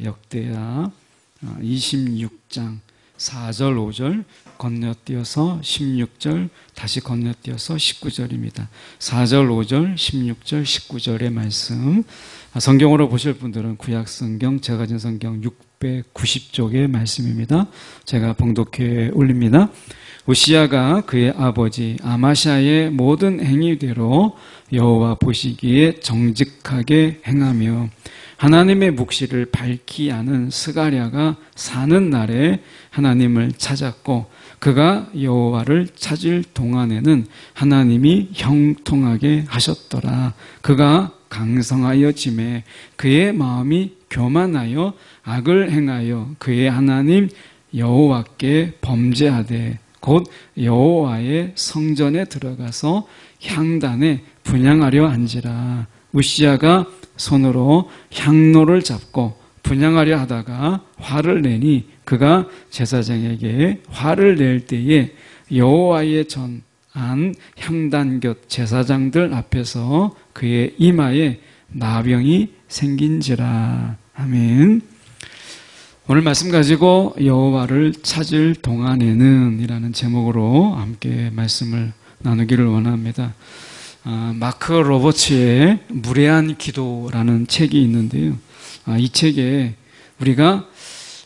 역대하 26장 4절 5절 건너뛰어서 16절 다시 건너뛰어서 19절입니다. 4절 5절 16절 19절의 말씀, 성경으로 보실 분들은 구약성경 제가 가진 성경 690쪽의 말씀입니다. 제가 봉독해 올립니다. 우시야가 그의 아버지 아마샤의 모든 행위대로 여호와 보시기에 정직하게 행하며 하나님의 묵시를 밝히 아는 스가랴가 사는 날에 하나님을 찾았고, 그가 여호와를 찾을 동안에는 하나님이 형통하게 하셨더라. 그가 강성하여 짐에 그의 마음이 교만하여 악을 행하여 그의 하나님 여호와께 범죄하되 곧 여호와의 성전에 들어가서 향단에 분향하려 한지라. 우시야가 손으로 향로를 잡고 분향하려 하다가 화를 내니 그가 제사장에게 화를 낼 때에 여호와의 전안 향단 곁 제사장들 앞에서 그의 이마에 나병이 생긴지라. 아멘. 오늘 말씀 가지고 여호와를 찾을 동안에는 이라는 제목으로 함께 말씀을 나누기를 원합니다. 마크 로버츠의 무례한 기도라는 책이 있는데요. 이 책에 우리가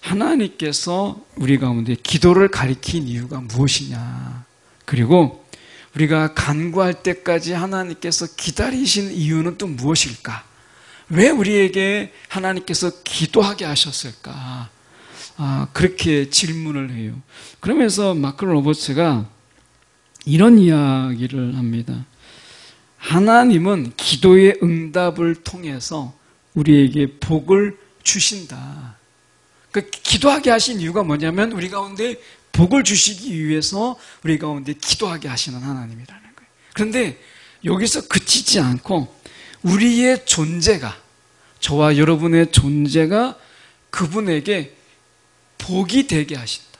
하나님께서 우리 가운데 기도를 가리킨 이유가 무엇이냐, 그리고 우리가 간구할 때까지 하나님께서 기다리신 이유는 또 무엇일까, 왜 우리에게 하나님께서 기도하게 하셨을까, 그렇게 질문을 해요. 그러면서 마크 로버츠가 이런 이야기를 합니다. 하나님은 기도의 응답을 통해서 우리에게 복을 주신다. 그 기도하게 하신 이유가 뭐냐면 우리 가운데 복을 주시기 위해서 우리 가운데 기도하게 하시는 하나님이라는 거예요. 그런데 여기서 그치지 않고 우리의 존재가, 저와 여러분의 존재가 그분에게 복이 되게 하신다.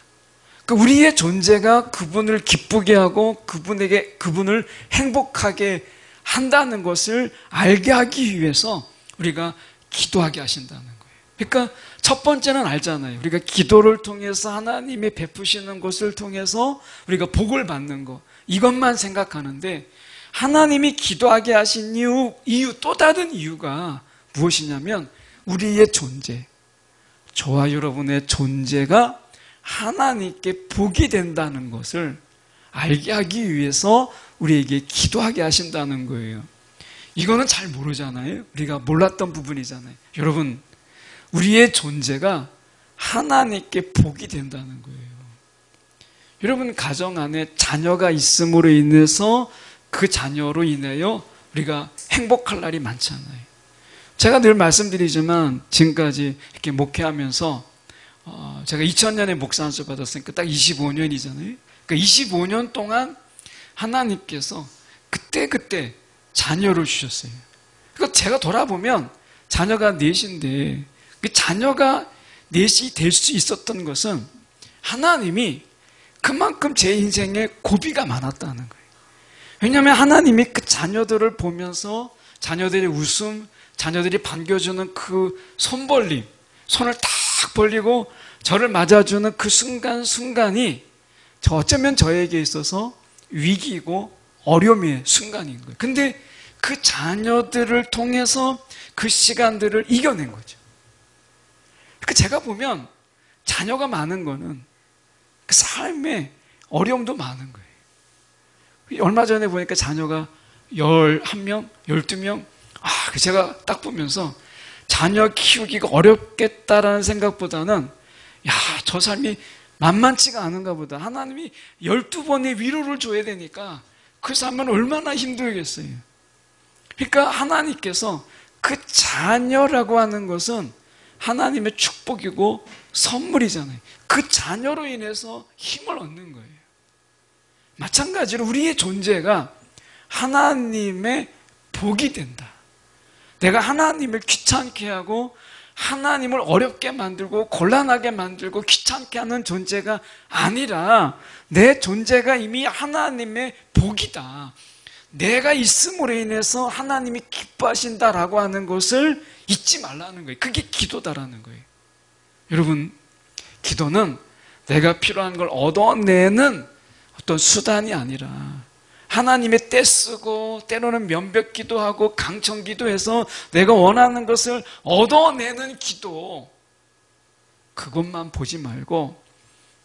우리의 존재가 그분을 기쁘게 하고 그분을 행복하게 한다는 것을 알게 하기 위해서 우리가 기도하게 하신다는 거예요. 그러니까 첫 번째는 알잖아요. 우리가 기도를 통해서 하나님이 베푸시는 것을 통해서 우리가 복을 받는 것, 이것만 생각하는데 하나님이 기도하게 하신 이유 또 다른 이유가 무엇이냐면 우리의 존재, 저와 여러분의 존재가 하나님께 복이 된다는 것을 알게 하기 위해서 우리에게 기도하게 하신다는 거예요. 이거는 잘 모르잖아요. 우리가 몰랐던 부분이잖아요. 여러분, 우리의 존재가 하나님께 복이 된다는 거예요. 여러분, 가정 안에 자녀가 있음으로 인해서 그 자녀로 인하여 우리가 행복할 날이 많잖아요. 제가 늘 말씀드리지만 지금까지 이렇게 목회하면서 제가 2000년에 목사 안수 받았으니까 딱 25년이잖아요. 그러니까 25년 동안 하나님께서 그때 자녀를 주셨어요. 그러니까 제가 돌아보면 자녀가 넷인데 그 자녀가 넷이 될 수 있었던 것은 하나님이 그만큼 제 인생에 고비가 많았다는 거예요. 왜냐하면 하나님이 그 자녀들을 보면서 자녀들의 웃음, 자녀들이 반겨주는 그 손벌림, 손을 딱 벌리고 저를 맞아주는 그 순간이 어쩌면 저에게 있어서 위기이고 어려움의 순간인 거예요. 근데 그 자녀들을 통해서 그 시간들을 이겨낸 거죠. 그러니까 제가 보면 자녀가 많은 거는 그 삶에 어려움도 많은 거예요. 얼마 전에 보니까 자녀가 11명, 12명, 제가 딱 보면서 자녀 키우기가 어렵겠다라는 생각보다는 저 삶이 만만치가 않은가 보다. 하나님이 12번의 위로를 줘야 되니까 그 삶은 얼마나 힘들겠어요. 그러니까 하나님께서 그 자녀라고 하는 것은 하나님의 축복이고 선물이잖아요. 그 자녀로 인해서 힘을 얻는 거예요. 마찬가지로 우리의 존재가 하나님의 복이 된다. 내가 하나님을 귀찮게 하고 하나님을 어렵게 만들고 곤란하게 만들고 귀찮게 하는 존재가 아니라 내 존재가 이미 하나님의 복이다. 내가 있음으로 인해서 하나님이 기뻐하신다라고 하는 것을 잊지 말라는 거예요. 그게 기도다라는 거예요. 여러분, 기도는 내가 필요한 걸 얻어내는 어떤 수단이 아니라 하나님의 떼쓰고 때로는 면벽 기도하고 강청 기도해서 내가 원하는 것을 얻어내는 기도, 그것만 보지 말고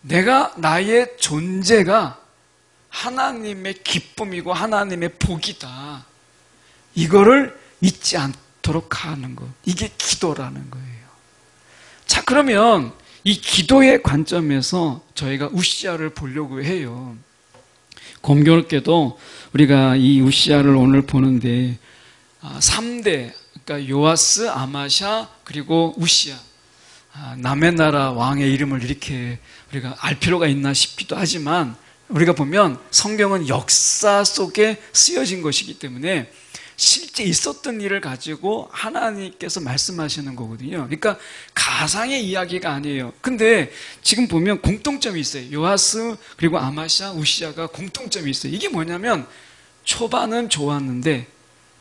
내가 나의 존재가 하나님의 기쁨이고 하나님의 복이다, 이거를 잊지 않도록 하는 것, 이게 기도라는 거예요. 자, 그러면 이 기도의 관점에서 저희가 우시아를 보려고 해요. 공교롭게도 우리가 이 우시아를 오늘 보는데 3대, 그러니까 요아스, 아마샤, 그리고 우시아, 남의 나라 왕의 이름을 이렇게 우리가 알 필요가 있나 싶기도 하지만 우리가 보면 성경은 역사 속에 쓰여진 것이기 때문에 실제 있었던 일을 가지고 하나님께서 말씀하시는 거거든요. 그러니까 가상의 이야기가 아니에요. 근데 지금 보면 공통점이 있어요. 요아스 그리고 아마샤, 우시아가 공통점이 있어요. 이게 뭐냐면 초반은 좋았는데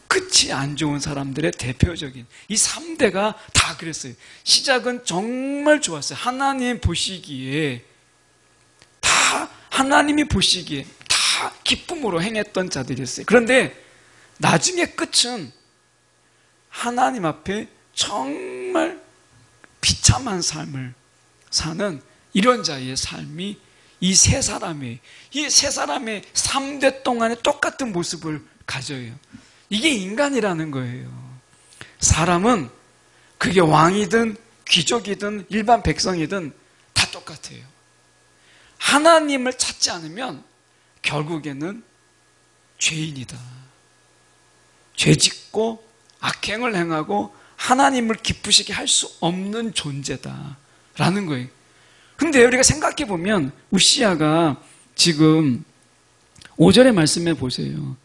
끝이 안 좋은 사람들의 대표적인 이 3대가 다 그랬어요. 시작은 정말 좋았어요. 하나님 보시기에 다 하나님이 보시기에 다 기쁨으로 행했던 자들이었어요. 그런데 나중에 끝은 하나님 앞에 정말 비참한 삶을 사는 이런 자의 삶이 이 세 사람의 3대 동안에 똑같은 모습을 가져요. 이게 인간이라는 거예요. 사람은 그게 왕이든 귀족이든 일반 백성이든 다 똑같아요. 하나님을 찾지 않으면 결국에는 죄인이다. 죄짓고 악행을 행하고 하나님을 기쁘시게 할 수 없는 존재다라는 거예요. 근데 우리가 생각해 보면 우시아가 지금 5절의 말씀에 보세요.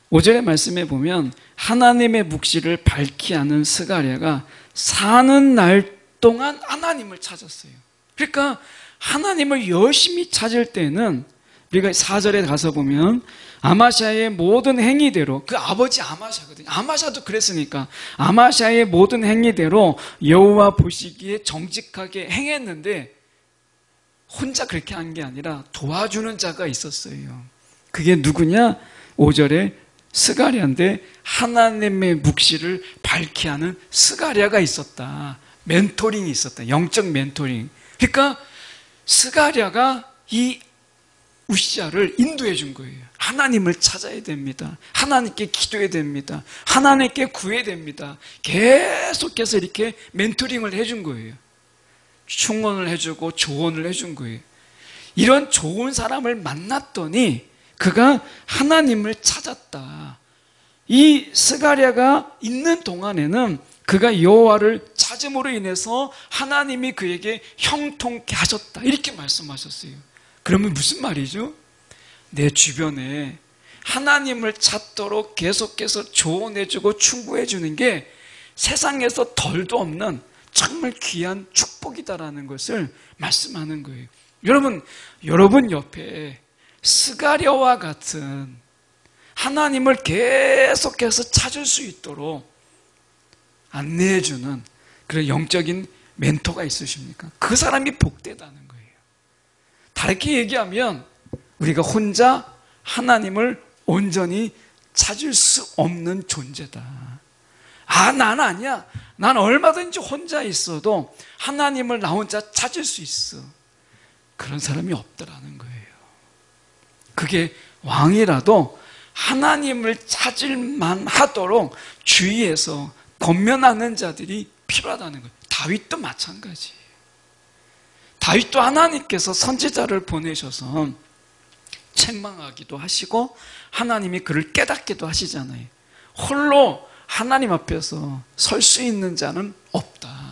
5절의 말씀에 보면 하나님의 묵시를 밝히 아는 스가랴가 사는 날 동안 하나님을 찾았어요. 그러니까 하나님을 열심히 찾을 때는 우리가 4절에 가서 보면 아마샤의 모든 행위대로, 그 아버지 아마샤거든요. 아마샤도 그랬으니까 아마샤의 모든 행위대로 여호와 보시기에 정직하게 행했는데 혼자 그렇게 한 게 아니라 도와주는 자가 있었어요. 그게 누구냐? 5절에 스가랴인데 하나님의 묵시를 밝히 하는 스가랴가 있었다. 멘토링이 있었다. 영적 멘토링. 그러니까 스가랴가 이 우시아를 인도해 준 거예요. 하나님을 찾아야 됩니다. 하나님께 기도해야 됩니다. 하나님께 구해야 됩니다. 계속해서 이렇게 멘토링을 해준 거예요. 충원을 해주고 조언을 해준 거예요. 이런 좋은 사람을 만났더니 그가 하나님을 찾았다. 이 스가랴가 있는 동안에는 그가 여호와를 찾음으로 인해서 하나님이 그에게 형통케 하셨다. 이렇게 말씀하셨어요. 그러면 무슨 말이죠? 내 주변에 하나님을 찾도록 계속해서 조언해주고 충고해주는 게 세상에서 덜도 없는 정말 귀한 축복이다라는 것을 말씀하는 거예요. 여러분 옆에 스가랴와 같은 하나님을 계속해서 찾을 수 있도록 안내해주는 그런 영적인 멘토가 있으십니까? 그 사람이 복되다는 거예요. 다르게 얘기하면 우리가 혼자 하나님을 온전히 찾을 수 없는 존재다. 난 아니야. 난 얼마든지 혼자 있어도 하나님을 나 혼자 찾을 수 있어. 그런 사람이 없더라는 거예요. 그게 왕이라도 하나님을 찾을만 하도록 주위에서 권면하는 자들이 필요하다는 거예요. 다윗도 마찬가지예요. 다윗도 하나님께서 선지자를 보내셔서 책망하기도 하시고 하나님이 그를 깨닫기도 하시잖아요. 홀로 하나님 앞에서 설 수 있는 자는 없다.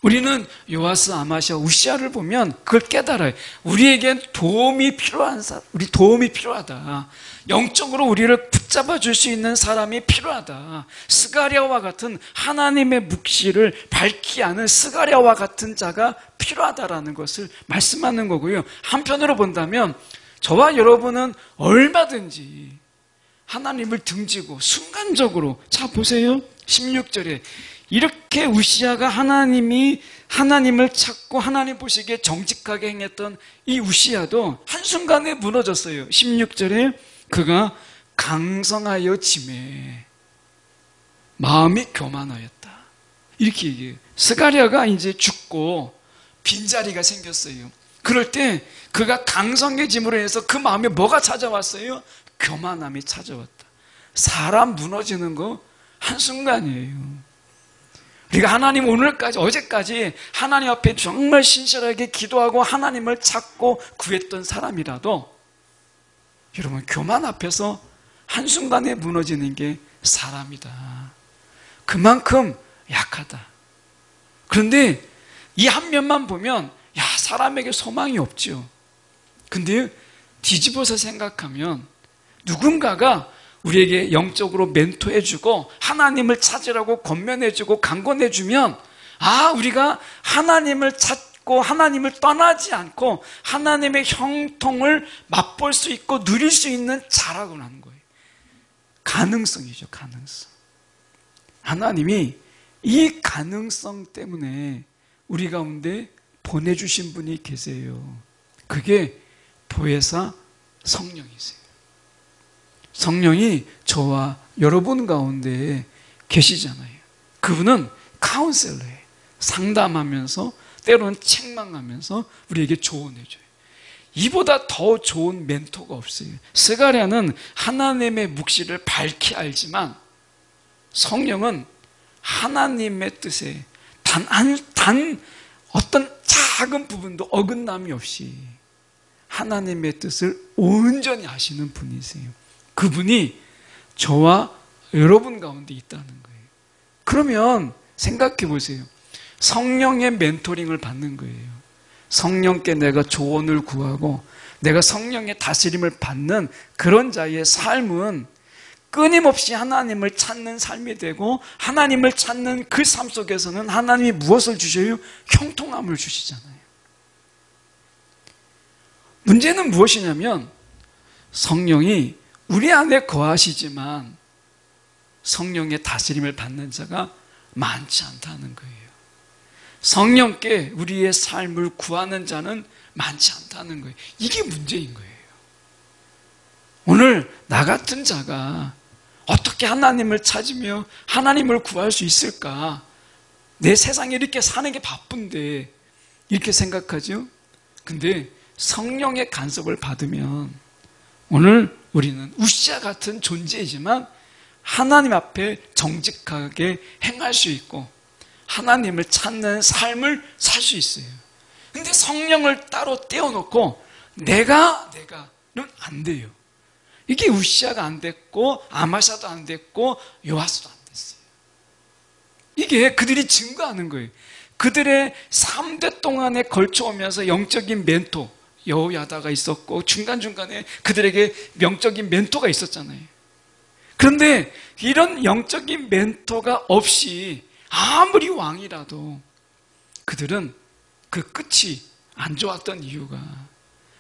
우리는 요아스, 아마샤, 우시아를 보면 그걸 깨달아요. 우리에겐 도움이 필요한 사람, 우리 도움이 필요하다. 영적으로 우리를 붙잡아 줄 수 있는 사람이 필요하다. 스가랴와 같은 하나님의 묵시를 밝히 아는 스가랴와 같은 자가 필요하다라는 것을 말씀하는 거고요. 한편으로 본다면 저와 여러분은 얼마든지 하나님을 등지고 순간적으로, 자 보세요. 16절에 이렇게 우시아가 하나님을 찾고 하나님 보시기에 정직하게 행했던 이 우시아도 한순간에 무너졌어요. 16절에 그가 강성하여 짐에 마음이 교만하였다. 이렇게 얘기해요. 스가랴가 이제 죽고 빈자리가 생겼어요. 그럴 때 그가 강성해짐으로 해서 그 마음에 뭐가 찾아왔어요? 교만함이 찾아왔다. 사람 무너지는 거 한순간이에요. 우리가 하나님 오늘까지 어제까지 하나님 앞에 정말 신실하게 기도하고 하나님을 찾고 구했던 사람이라도 여러분 교만 앞에서 한순간에 무너지는 게 사람이다. 그만큼 약하다. 그런데 이 한 면만 보면 사람에게 소망이 없죠. 근데 뒤집어서 생각하면 누군가가 우리에게 영적으로 멘토해주고 하나님을 찾으라고 권면해주고 강권해주면 우리가 하나님을 찾고 하나님을 떠나지 않고 하나님의 형통을 맛볼 수 있고 누릴 수 있는 자락을 하는 거예요. 가능성이죠. 가능성. 하나님이 이 가능성 때문에 우리 가운데 보내주신 분이 계세요. 그게 보혜사 성령이세요. 성령이 저와 여러분 가운데 계시잖아요. 그분은 카운셀러예요. 상담하면서 때로는 책망하면서 우리에게 조언해줘요. 이보다 더 좋은 멘토가 없어요. 스가랴는 하나님의 묵시를 밝히 알지만 성령은 하나님의 뜻에 단 어떤 작은 부분도 어긋남이 없이 하나님의 뜻을 온전히 아시는 분이세요. 그분이 저와 여러분 가운데 있다는 거예요. 그러면 생각해 보세요. 성령의 멘토링을 받는 거예요. 성령께 내가 조언을 구하고 내가 성령의 다스림을 받는 그런 자의 삶은 끊임없이 하나님을 찾는 삶이 되고 하나님을 찾는 그 삶 속에서는 하나님이 무엇을 주셔요? 형통함을 주시잖아요. 문제는 무엇이냐면 성령이 우리 안에 거하시지만 성령의 다스림을 받는 자가 많지 않다는 거예요. 성령께 우리의 삶을 구하는 자는 많지 않다는 거예요. 이게 문제인 거예요. 오늘 나 같은 자가 어떻게 하나님을 찾으며 하나님을 구할 수 있을까? 내 세상에 이렇게 사는 게 바쁜데 이렇게 생각하죠? 근데 성령의 간섭을 받으면 오늘 우리는 우시아 같은 존재이지만 하나님 앞에 정직하게 행할 수 있고 하나님을 찾는 삶을 살 수 있어요. 근데 성령을 따로 떼어놓고 내가는 안 돼요. 이게 우시아가 안 됐고 아마샤도 안 됐고 요아스도 안 됐어요. 이게 그들이 증거하는 거예요. 그들의 3대 동안에 걸쳐오면서 영적인 멘토 여호야다가 있었고 중간중간에 그들에게 영적인 멘토가 있었잖아요. 그런데 이런 영적인 멘토가 없이 아무리 왕이라도 그들은 그 끝이 안 좋았던 이유가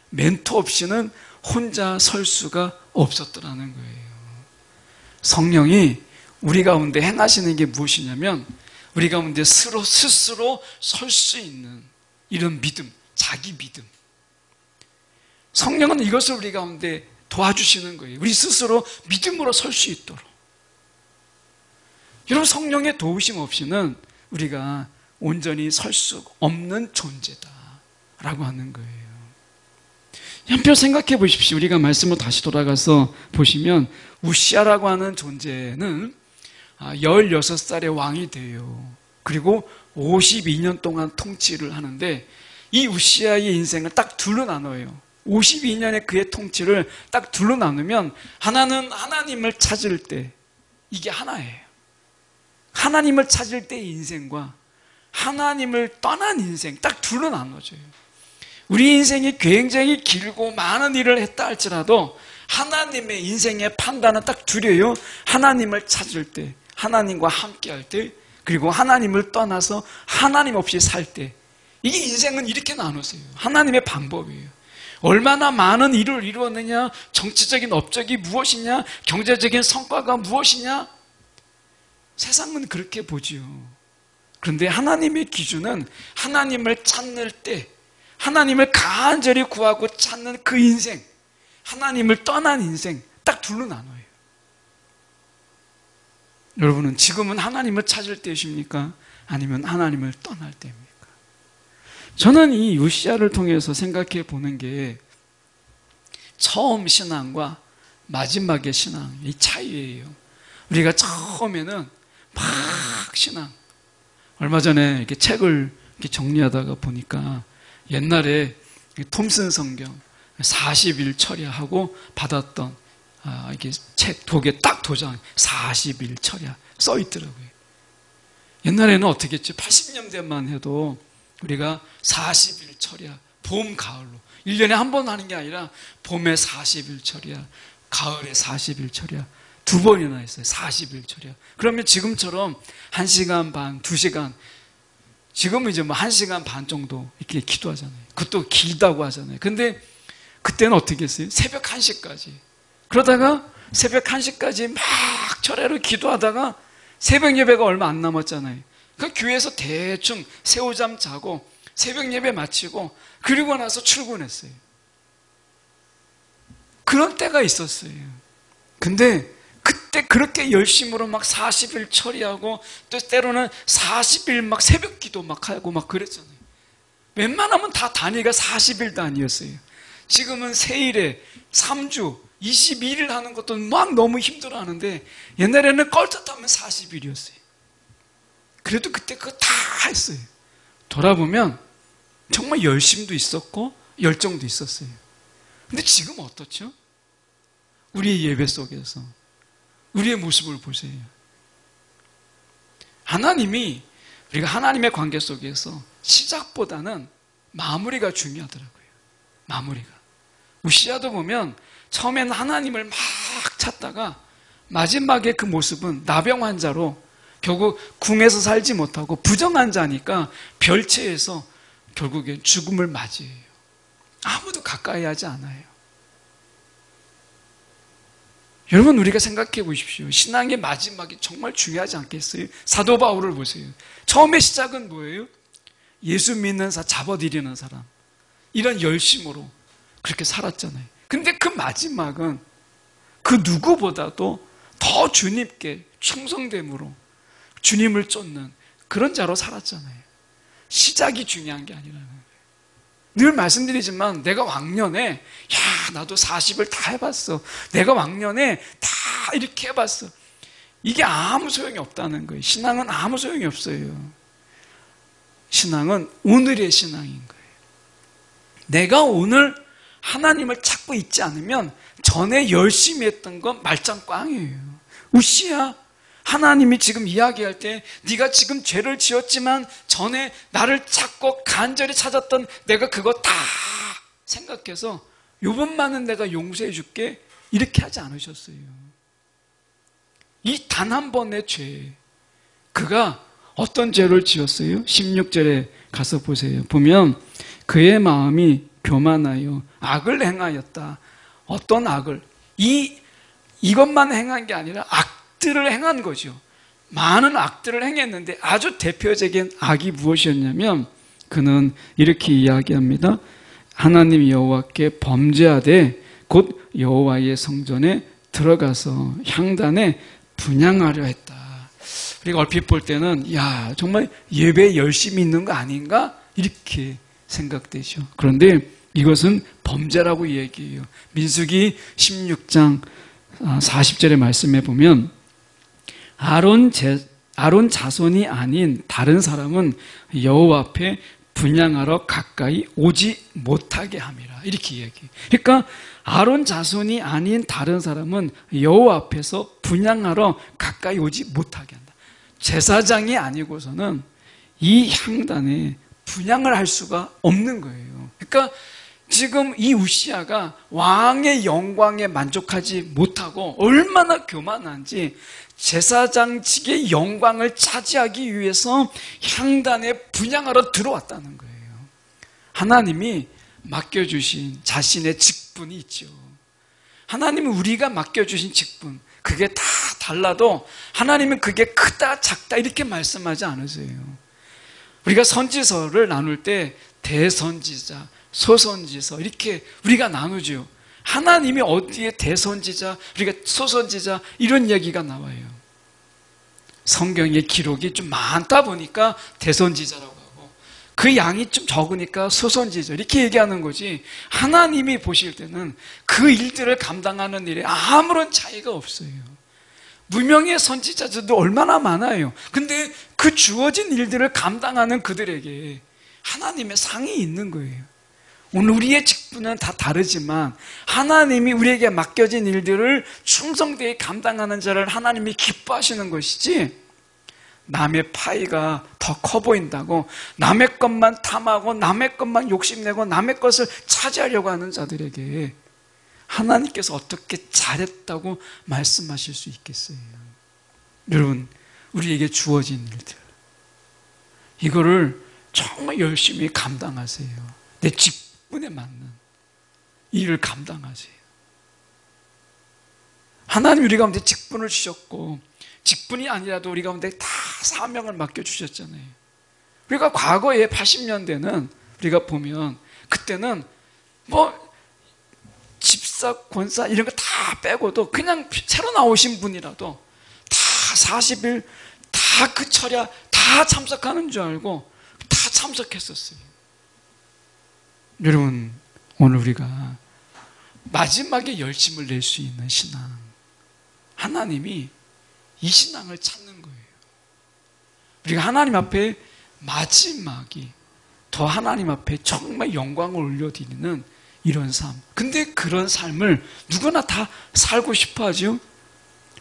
멘토 없이는 혼자 설 수가 없었더라는 거예요. 성령이 우리 가운데 행하시는 게 무엇이냐면 우리 가운데 스스로 설 수 있는 이런 믿음, 자기 믿음. 성령은 이것을 우리 가운데 도와주시는 거예요. 우리 스스로 믿음으로 설 수 있도록. 여러분 성령의 도우심 없이는 우리가 온전히 설 수 없는 존재다라고 하는 거예요. 한편 생각해 보십시오. 우리가 말씀을 다시 돌아가서 보시면 우시아라고 하는 존재는 16살의 왕이 돼요. 그리고 52년 동안 통치를 하는데 이 우시아의 인생을 딱 둘로 나눠요. 52년의 그의 통치를 딱 둘로 나누면 하나는 하나님을 찾을 때 이게 하나예요. 하나님을 찾을 때의 인생과 하나님을 떠난 인생 딱 둘로 나눠져요. 우리 인생이 굉장히 길고 많은 일을 했다 할지라도 하나님의 인생의 판단은 딱 둘이에요. 하나님을 찾을 때, 하나님과 함께 할 때, 그리고 하나님을 떠나서 하나님 없이 살 때. 이게 인생은 이렇게 나누세요. 하나님의 방법이에요. 얼마나 많은 일을 이루었느냐, 정치적인 업적이 무엇이냐, 경제적인 성과가 무엇이냐, 세상은 그렇게 보지요. 그런데 하나님의 기준은 하나님을 찾는 때, 하나님을 간절히 구하고 찾는 그 인생, 하나님을 떠난 인생, 딱 둘로 나눠요. 여러분은 지금은 하나님을 찾을 때이십니까? 아니면 하나님을 떠날 때입니까? 저는 이 요시야를 통해서 생각해 보는 게 처음 신앙과 마지막의 신앙, 이 차이예요. 우리가 처음에는 막 신앙, 얼마 전에 이렇게 책을 이렇게 정리하다가 보니까 옛날에 톰슨 성경 40일 철야하고 받았던 이게 책 독에 딱 도장 40일 철야 써 있더라고요. 옛날에는 어떻게 했죠? 80년대만 해도 우리가 40일 철야, 봄, 가을로 1년에 한 번 하는 게 아니라 봄에 40일 철야, 가을에 40일 철야 두 번이나 했어요. 40일 철야. 그러면 지금처럼 1시간 반, 2시간, 지금은 이제 뭐 1시간 반 정도 이렇게 기도하잖아요. 그것도 길다고 하잖아요. 근데 그때는 어떻게 했어요? 새벽 1시까지. 그러다가 새벽 1시까지 막 철야로 기도하다가 새벽 예배가 얼마 안 남았잖아요. 그 교회에서 대충 새우잠 자고 새벽 예배 마치고 그리고 나서 출근했어요. 그런 때가 있었어요. 근데 그때 그렇게 열심으로 막 40일 처리하고 또 때로는 40일 막 새벽 기도 막 하고 막 그랬잖아요. 웬만하면 다 단위가 40일 단위였어요. 지금은 세일에 3주 21일 하는 것도 막 너무 힘들어 하는데 옛날에는 껄떡하면 40일이었어요. 그래도 그때 그거 다 했어요. 돌아보면 정말 열심도 있었고 열정도 있었어요. 근데 지금 어떻죠? 우리의 예배 속에서 우리의 모습을 보세요. 하나님이 우리가 하나님의 관계 속에서 시작보다는 마무리가 중요하더라고요. 마무리가. 우시야도 보면 처음에는 하나님을 막 찾다가 마지막에 그 모습은 나병 환자로 결국 궁에서 살지 못하고 부정환자니까 별채에서 결국엔 죽음을 맞이해요. 아무도 가까이 하지 않아요. 여러분 우리가 생각해 보십시오. 신앙의 마지막이 정말 중요하지 않겠어요? 사도 바울을 보세요. 처음에 시작은 뭐예요? 예수 믿는 잡아들이는 사람. 이런 열심으로 그렇게 살았잖아요. 근데 그 마지막은 그 누구보다도 더 주님께 충성됨으로 주님을 쫓는 그런 자로 살았잖아요. 시작이 중요한 게 아니라는 거예요. 늘 말씀드리지만 내가 왕년에 나도 40을 다 해봤어. 내가 왕년에 다 이렇게 해봤어. 이게 아무 소용이 없다는 거예요. 신앙은 아무 소용이 없어요. 신앙은 오늘의 신앙인 거예요. 내가 오늘 하나님을 찾고 있지 않으면 전에 열심히 했던 건 말짱꽝이에요. 우시야, 하나님이 지금 이야기할 때 네가 지금 죄를 지었지만 전에 나를 찾고 간절히 찾았던 내가 그거 다 생각해서 요번만은 내가 용서해 줄게 이렇게 하지 않으셨어요. 이 단 한 번의 죄, 그가 어떤 죄를 지었어요? 16절에 가서 보세요. 보면 그의 마음이 교만하여 악을 행하였다. 어떤 악을? 이것만 행한 게 아니라 악들을 행한 거죠. 많은 악들을 행했는데 아주 대표적인 악이 무엇이었냐면 그는 이렇게 이야기합니다. 하나님 여호와께 범죄하되 곧 여호와의 성전에 들어가서 향단에 분향하려 했다. 우리가 얼핏 볼 때는 정말 예배 열심히 있는 거 아닌가? 이렇게 생각되죠. 그런데 이것은 범죄라고 얘기해요. 민수기 16장 40절의 말씀에 보면 아론 자손이 아닌 다른 사람은 여호와 앞에 분향하러 가까이 오지 못하게 함이라. 이렇게 이야기해요. 그러니까 아론 자손이 아닌 다른 사람은 여호와 앞에서 분향하러 가까이 오지 못하게 한다. 제사장이 아니고서는 이 향단에 분향을 할 수가 없는 거예요. 그러니까 지금 이 우시야가 왕의 영광에 만족하지 못하고 얼마나 교만한지 제사장직의 영광을 차지하기 위해서 향단에 분향하러 들어왔다는 거예요. 하나님이 맡겨주신 자신의 직분이 있죠. 하나님은 우리가 맡겨주신 직분, 그게 다 달라도 하나님은 그게 크다 작다 이렇게 말씀하지 않으세요. 우리가 선지서를 나눌 때 대선지자, 소선지서 이렇게 우리가 나누죠. 하나님이 어디에 대선지자, 우리가 소선지자 이런 얘기가 나와요. 성경의 기록이 좀 많다 보니까 대선지자라고 하고 그 양이 좀 적으니까 소선지자 이렇게 얘기하는 거지, 하나님이 보실 때는 그 일들을 감당하는 일에 아무런 차이가 없어요. 무명의 선지자들도 얼마나 많아요. 근데 그 주어진 일들을 감당하는 그들에게 하나님의 상이 있는 거예요. 오늘 우리의 직분은 다 다르지만 하나님이 우리에게 맡겨진 일들을 충성되게 감당하는 자를 하나님이 기뻐하시는 것이지, 남의 파이가 더 커 보인다고 남의 것만 탐하고 남의 것만 욕심내고 남의 것을 차지하려고 하는 자들에게 하나님께서 어떻게 잘했다고 말씀하실 수 있겠어요? 여러분, 우리에게 주어진 일들, 이거를 정말 열심히 감당하세요. 내 직분에 맞는 일을 감당하세요. 하나님 우리 가운데 직분을 주셨고, 직분이 아니라도 우리 가운데 다 사명을 맡겨주셨잖아요. 우리가 과거에 80년대는 우리가 보면 그때는 뭐 집사, 권사 이런 거 다 빼고도 그냥 새로 나오신 분이라도 다 40일 다 그 철야 다 참석하는 줄 알고 다 참석했었어요. 여러분, 오늘 우리가 마지막에 열심을 낼 수 있는 신앙, 하나님이 이 신앙을 찾는 거예요. 우리가 하나님 앞에 마지막이 더 하나님 앞에 정말 영광을 올려드리는 이런 삶. 근데 그런 삶을 누구나 다 살고 싶어 하죠.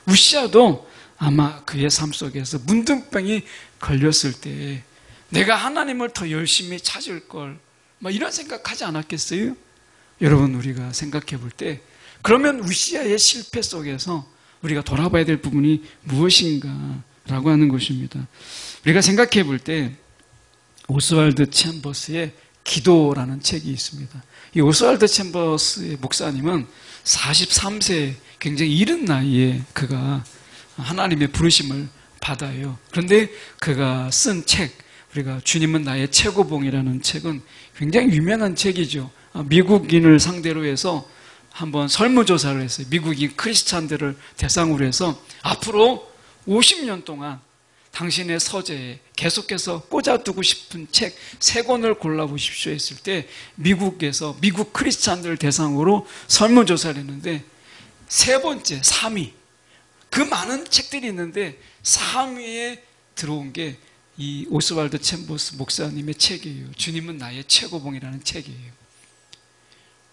우시아도 아마 그의 삶 속에서 문둥병이 걸렸을 때 내가 하나님을 더 열심히 찾을 걸, 이런 생각하지 않았겠어요? 여러분, 우리가 생각해 볼 때 그러면 우시아의 실패 속에서 우리가 돌아봐야 될 부분이 무엇인가라고 하는 것입니다. 우리가 생각해 볼 때 오스왈드 챔버스의 기도라는 책이 있습니다. 이 오스왈드 챔버스의 목사님은 43세 굉장히 이른 나이에 그가 하나님의 부르심을 받아요. 그런데 그가 쓴 책, 우리가 주님은 나의 최고봉이라는 책은 굉장히 유명한 책이죠. 미국인을 상대로 해서 한번 설문조사를 했어요. 미국인 크리스찬들을 대상으로 해서 앞으로 50년 동안 당신의 서재에 계속해서 꽂아두고 싶은 책 3권을 골라보십시오 했을 때 미국에서 미국 크리스찬들을 대상으로 설문조사를 했는데 세 번째, 3위, 그 많은 책들이 있는데 3위에 들어온 게 이 오스왈드 챔버스 목사님의 책이에요. 주님은 나의 최고봉이라는 책이에요.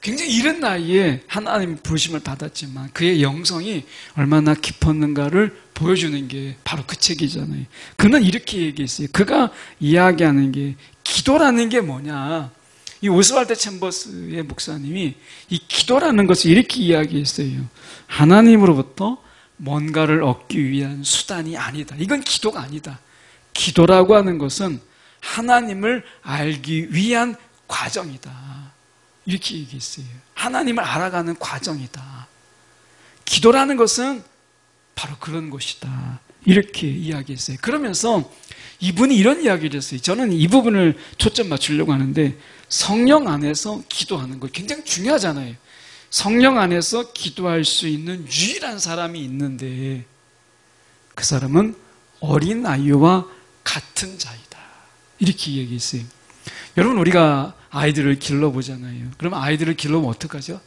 굉장히 이른 나이에 하나님 부르심을 받았지만 그의 영성이 얼마나 깊었는가를 보여주는 게 바로 그 책이잖아요. 그는 이렇게 얘기했어요. 그가 이야기하는 게 기도라는 게 뭐냐. 이 오스왈드 챔버스의 목사님이 이 기도라는 것을 이렇게 이야기했어요. 하나님으로부터 뭔가를 얻기 위한 수단이 아니다. 이건 기도가 아니다. 기도라고 하는 것은 하나님을 알기 위한 과정이다. 이렇게 얘기했어요. 하나님을 알아가는 과정이다. 기도라는 것은 바로 그런 것이다. 이렇게 이야기했어요. 그러면서 이분이 이런 이야기를 했어요. 저는 이 부분을 초점 맞추려고 하는데 성령 안에서 기도하는 거 굉장히 중요하잖아요. 성령 안에서 기도할 수 있는 유일한 사람이 있는데 그 사람은 어린 아이와 같은 자이다. 이렇게 얘기했어요. 여러분, 우리가 아이들을 길러보잖아요. 그러면 아이들을 길러면 어떡하죠?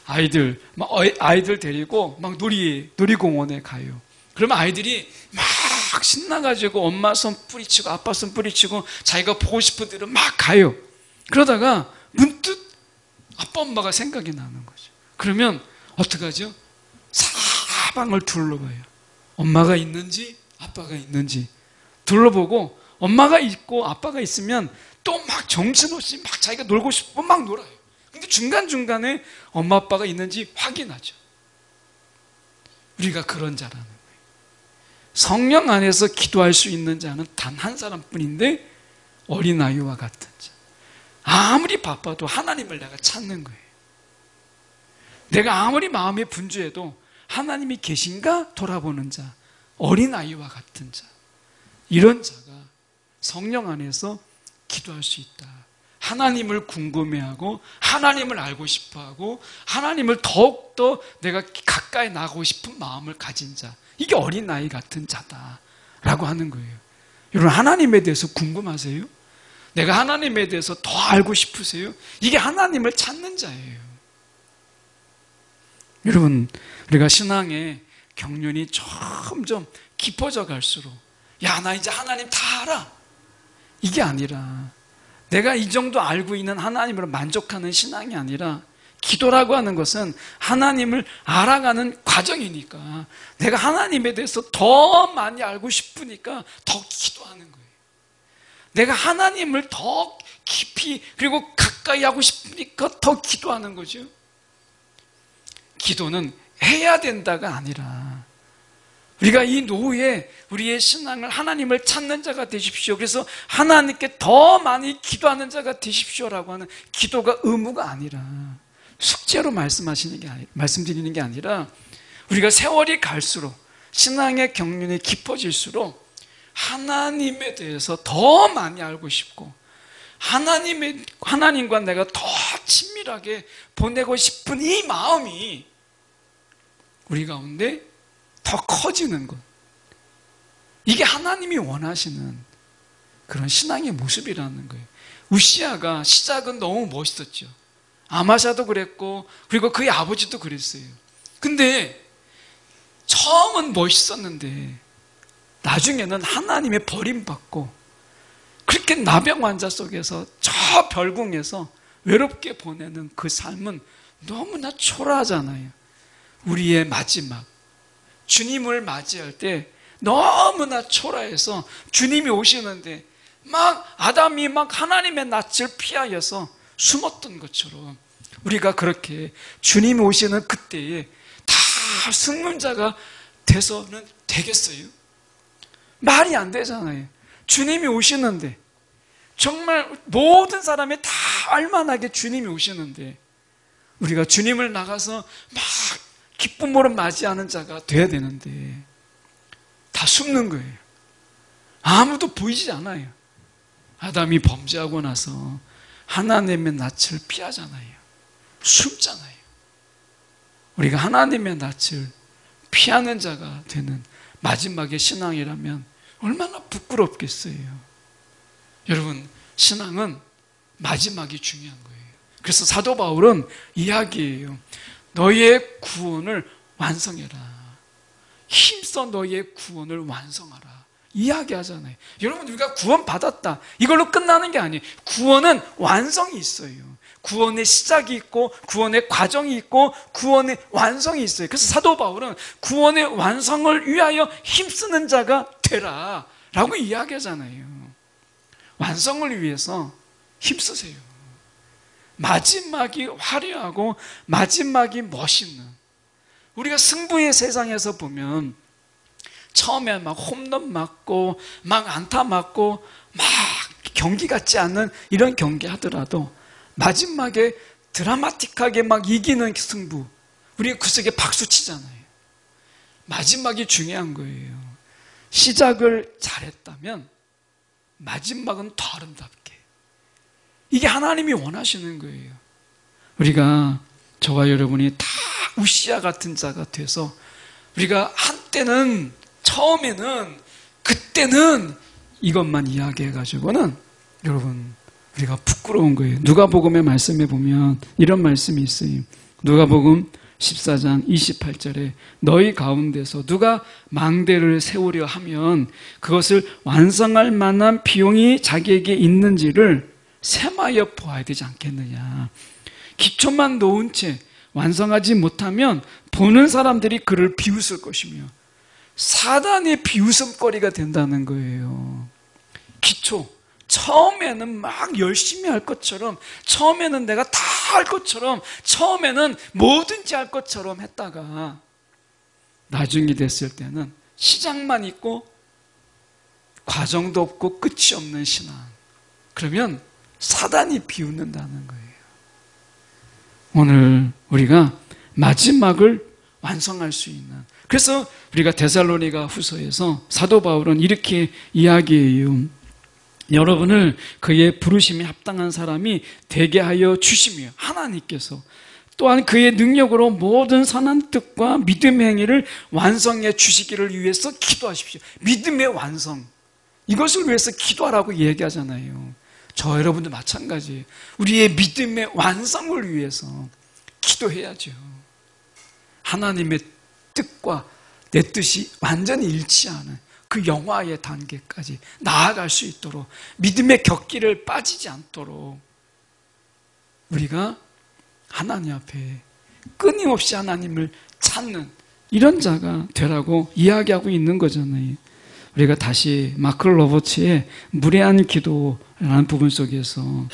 아이들 데리고 막 놀이공원에 가요. 그러면 아이들이 막 신나가지고 엄마 손 뿌리치고 아빠 손 뿌리치고 자기가 보고 싶은 대로 막 가요. 그러다가 문득 아빠 엄마가 생각이 나는 거죠. 그러면 어떡하죠? 사방을 둘러봐요. 엄마가 있는지 아빠가 있는지 둘러보고 엄마가 있고 아빠가 있으면 또 막 정신없이 막 자기가 놀고 싶고 막 놀아요. 근데 중간중간에 엄마 아빠가 있는지 확인하죠. 우리가 그런 자라는 거예요. 성령 안에서 기도할 수 있는 자는 단 한 사람뿐인데 어린아이와 같은 자. 아무리 바빠도 하나님을 내가 찾는 거예요. 내가 아무리 마음이 분주해도 하나님이 계신가 돌아보는 자, 어린아이와 같은 자, 이런 자가 성령 안에서 기도할 수 있다. 하나님을 궁금해하고 하나님을 알고 싶어하고 하나님을 더욱더 내가 가까이 나가고 싶은 마음을 가진 자, 이게 어린아이 같은 자다라고 하는 거예요. 여러분, 하나님에 대해서 궁금하세요? 내가 하나님에 대해서 더 알고 싶으세요? 이게 하나님을 찾는 자예요. 여러분, 우리가 신앙의 경륜이 점점 깊어져 갈수록 야, 나 이제 하나님 다 알아, 이게 아니라, 내가 이 정도 알고 있는 하나님으로 만족하는 신앙이 아니라, 기도라고 하는 것은 하나님을 알아가는 과정이니까 내가 하나님에 대해서 더 많이 알고 싶으니까 더 기도하는 거예요. 내가 하나님을 더 깊이 그리고 가까이 하고 싶으니까 더 기도하는 거죠. 기도는 해야 된다가 아니라, 우리가 이 노후에 우리의 신앙을 하나님을 찾는 자가 되십시오, 그래서 하나님께 더 많이 기도하는 자가 되십시오라고 하는 기도가 의무가 아니라 숙제로 말씀드리는 게 아니라, 우리가 세월이 갈수록 신앙의 경륜이 깊어질수록 하나님에 대해서 더 많이 알고 싶고 하나님과 내가 더 친밀하게 보내고 싶은 이 마음이 우리 가운데 더 커지는 것, 이게 하나님이 원하시는 그런 신앙의 모습이라는 거예요. 우시아가 시작은 너무 멋있었죠. 아마샤도 그랬고 그리고 그의 아버지도 그랬어요. 근데 처음은 멋있었는데 나중에는 하나님의 버림받고 그렇게 나병 환자 속에서 저 별궁에서 외롭게 보내는 그 삶은 너무나 초라하잖아요. 우리의 마지막, 주님을 맞이할 때 너무나 초라해서 주님이 오시는데 막 아담이 막 하나님의 낯을 피하여서 숨었던 것처럼 우리가 그렇게 주님이 오시는 그때에 다 승문자가 돼서는 되겠어요? 말이 안 되잖아요. 주님이 오시는데, 정말 모든 사람이 다 알만하게 주님이 오시는데 우리가 주님을 나가서 막 기쁨으로 맞이하는 자가 돼야 되는데 다 숨는 거예요. 아무도 보이지 않아요. 아담이 범죄하고 나서 하나님의 낯을 피하잖아요. 숨잖아요. 우리가 하나님의 낯을 피하는 자가 되는 마지막의 신앙이라면 얼마나 부끄럽겠어요. 여러분, 신앙은 마지막이 중요한 거예요. 그래서 사도 바울은 이야기해요. 너희의 구원을 완성해라. 힘써 너희의 구원을 완성하라. 이야기하잖아요. 여러분, 우리가 구원 받았다, 이걸로 끝나는 게 아니에요. 구원은 완성이 있어요. 구원의 시작이 있고 구원의 과정이 있고 구원의 완성이 있어요. 그래서 사도 바울은 구원의 완성을 위하여 힘쓰는 자가 되라 라고 이야기하잖아요. 완성을 위해서 힘쓰세요. 마지막이 화려하고 마지막이 멋있는, 우리가 승부의 세상에서 보면 처음에 막 홈런 맞고 막 안타 맞고 막 경기 같지 않는 이런 경기 하더라도 마지막에 드라마틱하게 막 이기는 승부, 우리가 그 속에 박수 치잖아요. 마지막이 중요한 거예요. 시작을 잘했다면 마지막은 더 아름답게, 이게 하나님이 원하시는 거예요. 우리가, 저와 여러분이 다 우시아 같은 자가 돼서 우리가 한때는, 처음에는, 그때는 이것만 이야기해가지고는 여러분 우리가 부끄러운 거예요. 누가복음의 말씀에 보면 이런 말씀이 있어요. 누가복음 14장 28절에 너희 가운데서 누가 망대를 세우려 하면 그것을 완성할 만한 비용이 자기에게 있는지를 셈하여 보아야 되지 않겠느냐. 기초만 놓은 채 완성하지 못하면 보는 사람들이 그를 비웃을 것이며 사단의 비웃음거리가 된다는 거예요. 기초, 처음에는 막 열심히 할 것처럼, 처음에는 내가 다 할 것처럼, 처음에는 뭐든지 할 것처럼 했다가 나중이 됐을 때는 시작만 있고 과정도 없고 끝이 없는 신앙, 그러면 사단이 비웃는다는 거예요. 오늘 우리가 마지막을 완성할 수 있는. 그래서 우리가 데살로니가 후서에서 사도 바울은 이렇게 이야기해요. 여러분을 그의 부르심에 합당한 사람이 되게 하여 주시며 하나님께서 또한 그의 능력으로 모든 선한 뜻과 믿음의 행위를 완성해 주시기를 위해서 기도하십시오. 믿음의 완성, 이것을 위해서 기도하라고 얘기하잖아요. 저 여러분도 마찬가지예요. 우리의 믿음의 완성을 위해서 기도해야죠. 하나님의 뜻과 내 뜻이 완전히 일치하는 그 영화의 단계까지 나아갈 수 있도록, 믿음의 격길을 빠지지 않도록 우리가 하나님 앞에 끊임없이 하나님을 찾는 이런 자가 되라고 이야기하고 있는 거잖아요. 우리가 다시 마크 로버츠의 무례한 기도라는 부분 속에서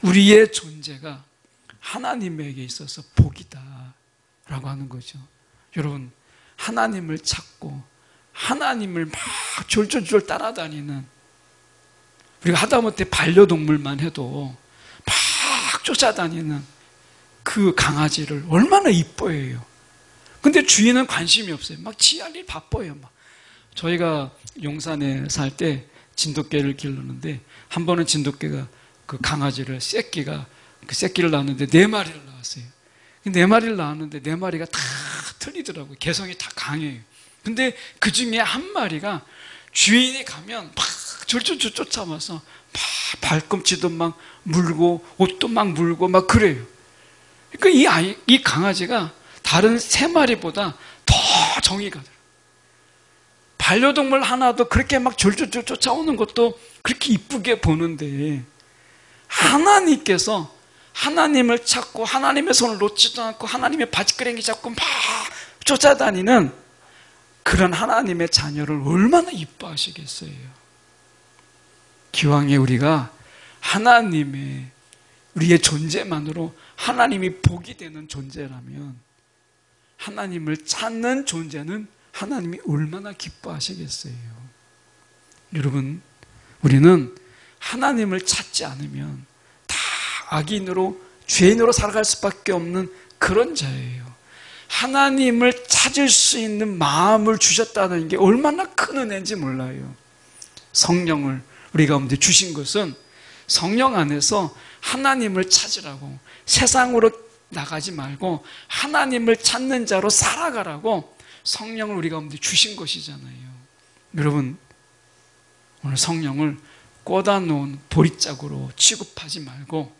우리의 존재가 하나님에게 있어서 복이다 라고 하는 거죠. 여러분, 하나님을 찾고 하나님을 막 졸졸졸 따라다니는, 우리가 하다못해 반려동물만 해도 막 쫓아다니는 그 강아지를 얼마나 이뻐해요. 근데 주인은 관심이 없어요. 막 지 할 일 바빠요. 막. 저희가 용산에 살 때 진돗개를 기르는데, 한 번은 진돗개가 그 강아지를, 새끼를 낳았는데 4마리를 낳았어요. 4마리를 낳았는데 4마리가 다 틀리더라고요. 개성이 다 강해요. 근데 그 중에 한 마리가 주인이 가면 막 졸졸졸 쫓아와서 막 발꿈치도 막 물고 옷도 막 물고 막 그래요. 그러니까 이 강아지가 다른 3마리보다 더 정이 가더라고요. 반려동물 하나도 그렇게 막 졸졸졸 쫓아오는 것도 그렇게 이쁘게 보는데, 하나님께서 하나님을 찾고 하나님의 손을 놓지도 않고 하나님의 바지끄레기 잡고 막 쫓아다니는 그런 하나님의 자녀를 얼마나 이뻐하시겠어요. 기왕에 우리가 하나님의, 우리의 존재만으로 하나님이 복이 되는 존재라면, 하나님을 찾는 존재는 하나님이 얼마나 기뻐하시겠어요. 여러분, 우리는 하나님을 찾지 않으면 다 악인으로, 죄인으로 살아갈 수밖에 없는 그런 자예요. 하나님을 찾을 수 있는 마음을 주셨다는 게 얼마나 큰 은혜인지 몰라요. 성령을 우리 가운데 주신 것은 성령 안에서 하나님을 찾으라고, 세상으로 나가지 말고 하나님을 찾는 자로 살아가라고 성령을 우리 가운데 주신 것이잖아요. 여러분, 오늘 성령을 꽂아놓은 보릿자루로 취급하지 말고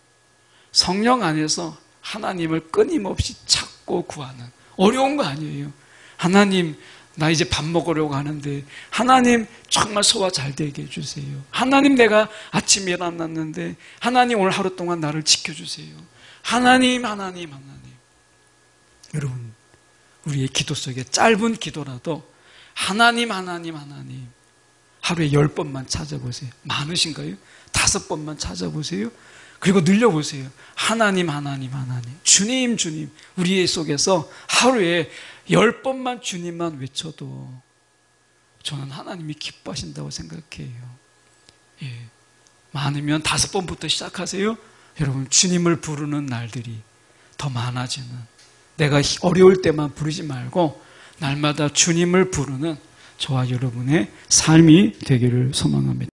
성령 안에서 하나님을 끊임없이 찾고 구하는, 어려운 거 아니에요. 하나님, 나 이제 밥 먹으려고 하는데 하나님 정말 소화 잘 되게 해주세요. 하나님, 내가 아침에 일어났는데 하나님 오늘 하루 동안 나를 지켜주세요. 하나님. 여러분, 우리의 기도 속에 짧은 기도라도 하나님 하루에 10번만 찾아보세요. 많으신가요? 5번만 찾아보세요. 그리고 늘려보세요. 하나님, 주님, 우리의 속에서 하루에 10번만 주님만 외쳐도 저는 하나님이 기뻐하신다고 생각해요. 예. 많으면 5번부터 시작하세요. 여러분, 주님을 부르는 날들이 더 많아지는, 내가 어려울 때만 부르지 말고 날마다 주님을 부르는 저와 여러분의 삶이 되기를 소망합니다.